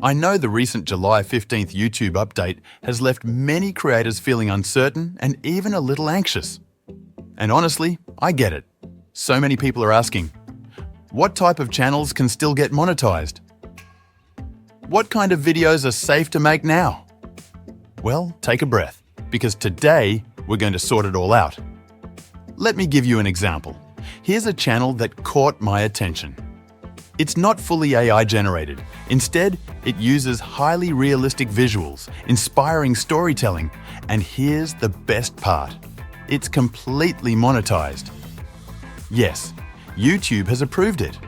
I know the recent July 15th YouTube update has left many creators feeling uncertain and even a little anxious. And honestly, I get it. So many people are asking, what type of channels can still get monetized? What kind of videos are safe to make now? Well, take a breath, because today we're going to sort it all out. Let me give you an example. Here's a channel that caught my attention. It's not fully AI generated. Instead, it uses highly realistic visuals, inspiring storytelling, and here's the best part. It's completely monetized. Yes, YouTube has approved it.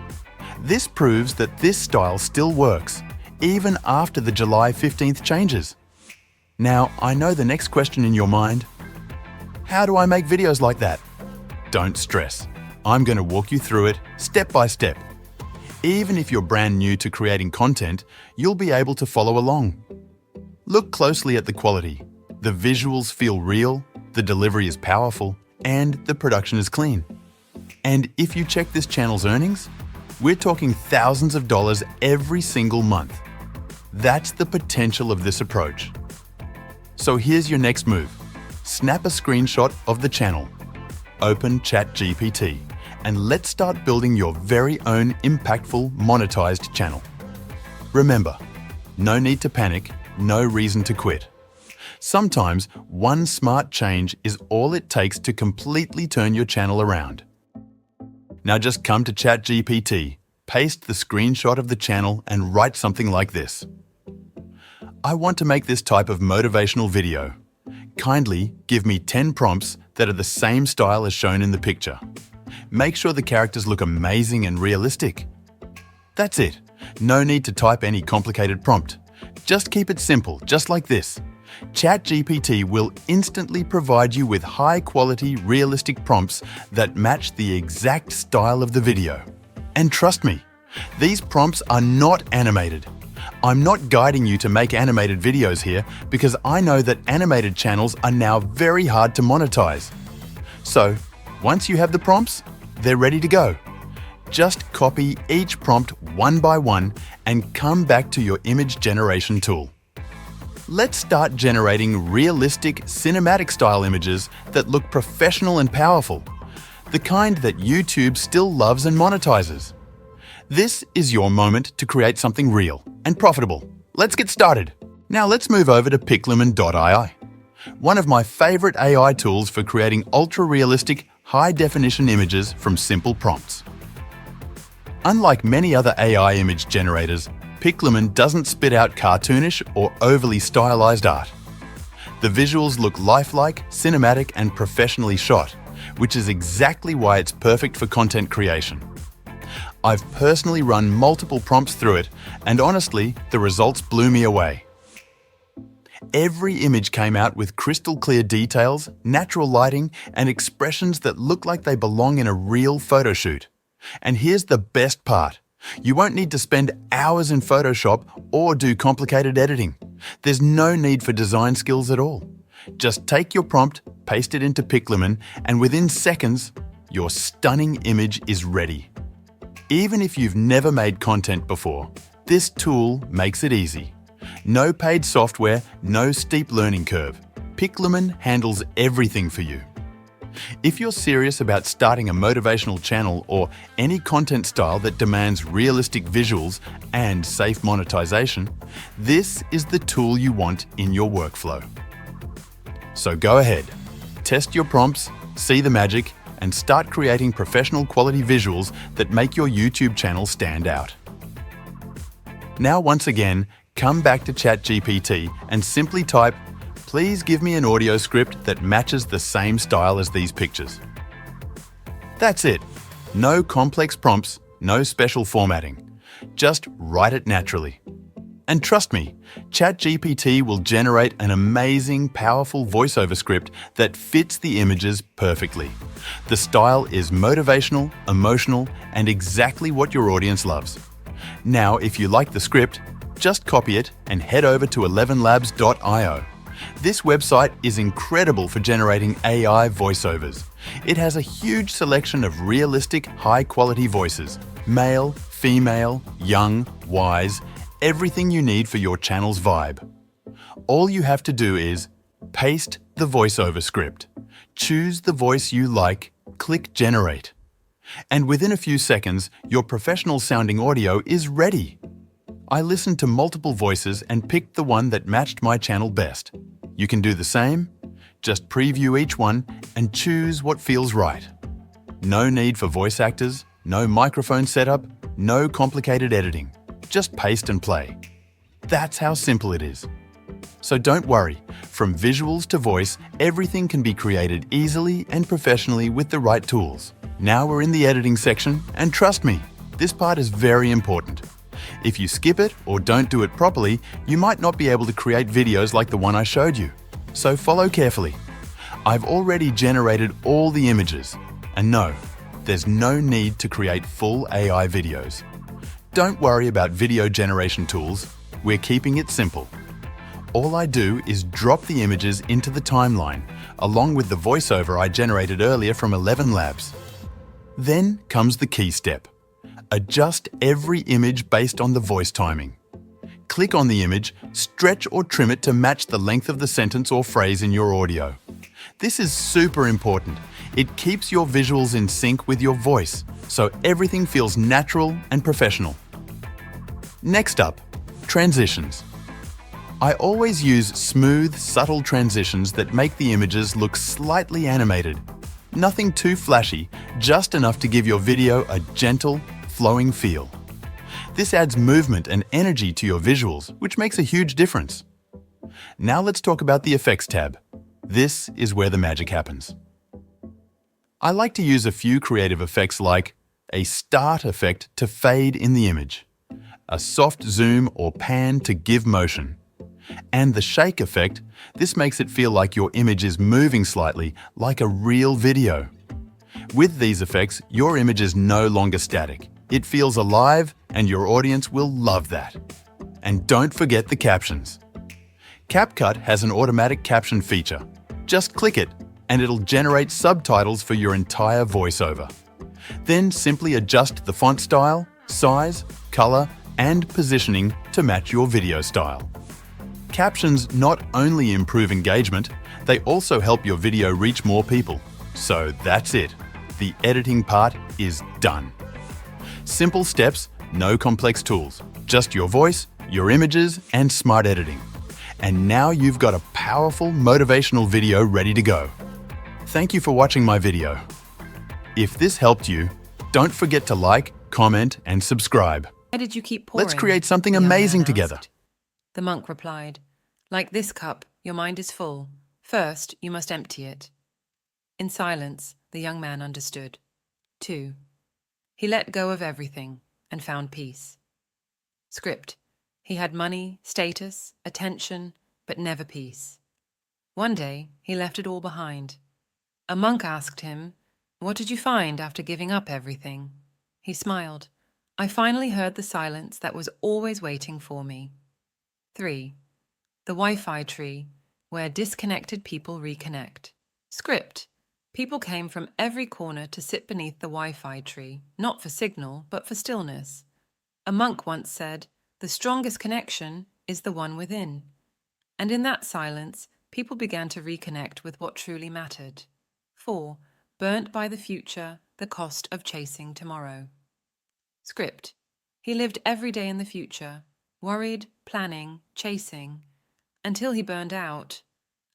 This proves that this style still works, even after the July 15th changes. Now, I know the next question in your mind. How do I make videos like that? Don't stress. I'm going to walk you through it step by step. Even if you're brand new to creating content, you'll be able to follow along. Look closely at the quality. The visuals feel real, the delivery is powerful, and the production is clean. And if you check this channel's earnings, we're talking thousands of dollars every single month. That's the potential of this approach. So here's your next move. Snap a screenshot of the channel. Open ChatGPT. And let's start building your very own impactful, monetized channel. Remember, no need to panic, no reason to quit. Sometimes one smart change is all it takes to completely turn your channel around. Now just come to ChatGPT, paste the screenshot of the channel and write something like this. I want to make this type of motivational video. Kindly give me 10 prompts that are the same style as shown in the picture. Make sure the characters look amazing and realistic. That's it. No need to type any complicated prompt. Just keep it simple, just like this. ChatGPT will instantly provide you with high-quality, realistic prompts that match the exact style of the video. And trust me, these prompts are not animated. I'm not guiding you to make animated videos here because I know that animated channels are now very hard to monetize. So, once you have the prompts, they're ready to go. Just copy each prompt one by one and come back to your image generation tool. Let's start generating realistic, cinematic-style images that look professional and powerful, the kind that YouTube still loves and monetizes. This is your moment to create something real and profitable. Let's get started. Now let's move over to Piclumen.ai, one of my favorite AI tools for creating ultra-realistic, high-definition images from simple prompts. Unlike many other AI image generators, Piclumen doesn't spit out cartoonish or overly stylized art. The visuals look lifelike, cinematic, and professionally shot, which is exactly why it's perfect for content creation. I've personally run multiple prompts through it, and honestly, the results blew me away. Every image came out with crystal clear details, natural lighting, and expressions that look like they belong in a real photoshoot. And here's the best part. You won't need to spend hours in Photoshop or do complicated editing. There's no need for design skills at all. Just take your prompt, paste it into Piclumen, and within seconds, your stunning image is ready. Even if you've never made content before, this tool makes it easy. No paid software, no steep learning curve. Piclumen handles everything for you. If you're serious about starting a motivational channel or any content style that demands realistic visuals and safe monetization, this is the tool you want in your workflow. So go ahead, test your prompts, see the magic, and start creating professional quality visuals that make your YouTube channel stand out. Now once again, come back to ChatGPT and simply type, "Please give me an audio script that matches the same style as these pictures." That's it. No complex prompts, no special formatting. Just write it naturally. And trust me, ChatGPT will generate an amazing, powerful voiceover script that fits the images perfectly. The style is motivational, emotional, and exactly what your audience loves. Now, if you like the script, just copy it and head over to 11labs.io. This website is incredible for generating AI voiceovers. It has a huge selection of realistic, high-quality voices, male, female, young, wise, everything you need for your channel's vibe. All you have to do is paste the voiceover script, choose the voice you like, click Generate. And within a few seconds, your professional-sounding audio is ready. I listened to multiple voices and picked the one that matched my channel best. You can do the same. Just preview each one and choose what feels right. No need for voice actors, no microphone setup, no complicated editing. Just paste and play. That's how simple it is. So don't worry, from visuals to voice, everything can be created easily and professionally with the right tools. Now we're in the editing section, and trust me, this part is very important. If you skip it or don't do it properly, you might not be able to create videos like the one I showed you. So follow carefully. I've already generated all the images. And no, there's no need to create full AI videos. Don't worry about video generation tools. We're keeping it simple. All I do is drop the images into the timeline, along with the voiceover I generated earlier from 11 Labs. Then comes the key step. Adjust every image based on the voice timing. Click on the image, stretch or trim it to match the length of the sentence or phrase in your audio. This is super important. It keeps your visuals in sync with your voice, so everything feels natural and professional. Next up, transitions. I always use smooth, subtle transitions that make the images look slightly animated. Nothing too flashy, just enough to give your video a gentle, flowing feel. This adds movement and energy to your visuals, which makes a huge difference. Now let's talk about the Effects tab. This is where the magic happens. I like to use a few creative effects like a start effect to fade in the image, a soft zoom or pan to give motion, and the shake effect. This makes it feel like your image is moving slightly, like a real video. With these effects, your image is no longer static. It feels alive, and your audience will love that. And don't forget the captions. CapCut has an automatic caption feature. Just click it, and it'll generate subtitles for your entire voiceover. Then simply adjust the font style, size, color, and positioning to match your video style. Captions not only improve engagement, they also help your video reach more people. So that's it. The editing part is done. Simple steps, no complex tools. Just your voice, your images, and smart editing. And now you've got a powerful, motivational video ready to go. Thank you for watching my video. If this helped you, don't forget to like, comment, and subscribe. Why did you keep pouring? Let's create something the young amazing man together. asked. The monk replied, "Like this cup, your mind is full. First, you must empty it." In silence, the young man understood. 2. He let go of everything and found peace. Script. He had money, status, attention, but never peace. One day, he left it all behind. A monk asked him, "What did you find after giving up everything?" He smiled. "I finally heard the silence that was always waiting for me." 3. The Wi-Fi tree, where disconnected people reconnect. Script. People came from every corner to sit beneath the Wi-Fi tree, not for signal, but for stillness. A monk once said, "The strongest connection is the one within." And in that silence, people began to reconnect with what truly mattered. 4. Burnt by the future, the cost of chasing tomorrow. Script. He lived every day in the future, worried, planning, chasing, until he burned out.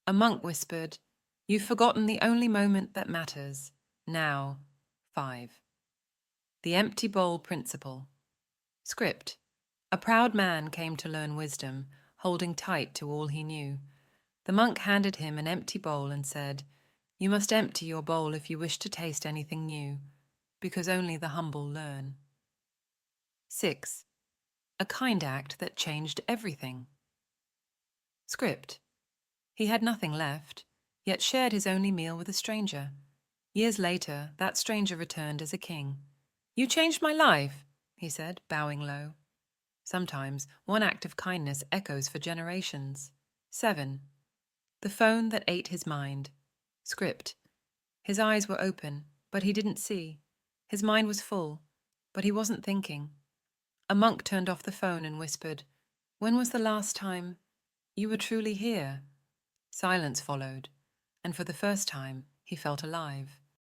A monk whispered, "You've forgotten the only moment that matters, now." 5. The empty bowl principle. Script. A proud man came to learn wisdom, holding tight to all he knew. The monk handed him an empty bowl and said, "You must empty your bowl if you wish to taste anything new, because only the humble learn." 6. A kind act that changed everything. Script. He had nothing left, yet shared his only meal with a stranger. Years later, that stranger returned as a king. "You changed my life," he said, bowing low. Sometimes one act of kindness echoes for generations. 7. The phone that ate his mind. Script. His eyes were open, but he didn't see. His mind was full, but he wasn't thinking. A monk turned off the phone and whispered, When was the last time you were truly here? Silence followed, and for the first time he felt alive.